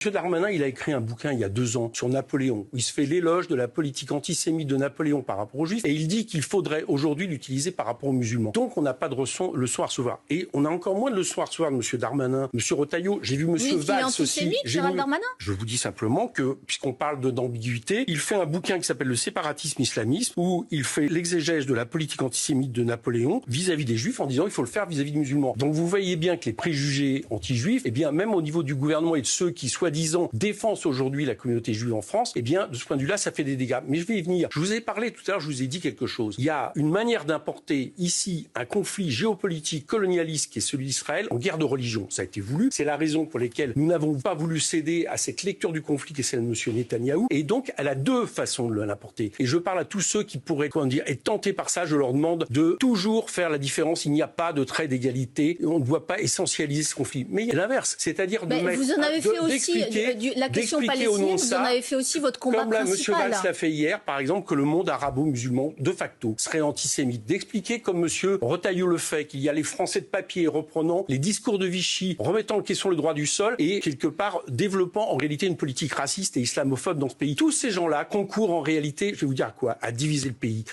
M. Darmanin, il a écrit un bouquin il y a 2 ans sur Napoléon, où il se fait l'éloge de la politique antisémite de Napoléon par rapport aux Juifs, et il dit qu'il faudrait aujourd'hui l'utiliser par rapport aux musulmans. Donc on n'a pas de leçon à recevoir. Et on a encore moins de leçons à recevoir de M. Darmanin, M. Retailleau. J'ai vu M. Valls aussi. Darmanin. Je vous dis simplement que, puisqu'on parle d'ambiguïté, il fait un bouquin qui s'appelle Le séparatisme islamiste, où il fait l'exégèse de la politique antisémite de Napoléon vis-à-vis des Juifs en disant qu'il faut le faire vis-à-vis des musulmans. Donc vous voyez bien que les préjugés anti-juifs, eh bien même au niveau du gouvernement et de ceux qui soi-disant défendent aujourd'hui la communauté juive en France, eh bien de ce point de vue-là, ça fait des dégâts. Mais je vais y venir. Je vous ai parlé tout à l'heure, je vous ai dit quelque chose. Il y a une manière d'importer ici un conflit géopolitique colonialiste qui est celui d'Israël en guerre de religion. Ça a été voulu. C'est la raison pour laquelle nous n'avons pas voulu céder à cette lecture du conflit qui est celle de M. Netanyahou. Et donc, elle a 2 façons de l'importer. Et je parle à tous ceux qui pourraient, être tentés par ça. Je leur demande de toujours faire la différence. Il n'y a pas de trait d'égalité. On ne doit pas essentialiser ce conflit. Mais il y a l'inverse. C'est-à-dire de mettre... Vous en avez fait aussi, la question palestinienne, vous en avez fait aussi votre combat principal. Comme M. Valls l'a fait hier, par exemple, que le monde arabo-musulman, de facto, serait antisémite. D'expliquer, comme M. Retailleau le fait, qu'il y a les Français de papier reprenant les discours de Vichy, remettant en question le droit du sol et, quelque part, développant en réalité une politique raciste et islamophobe dans ce pays. Tous ces gens-là concourent en réalité, je vais vous dire quoi, à diviser le pays.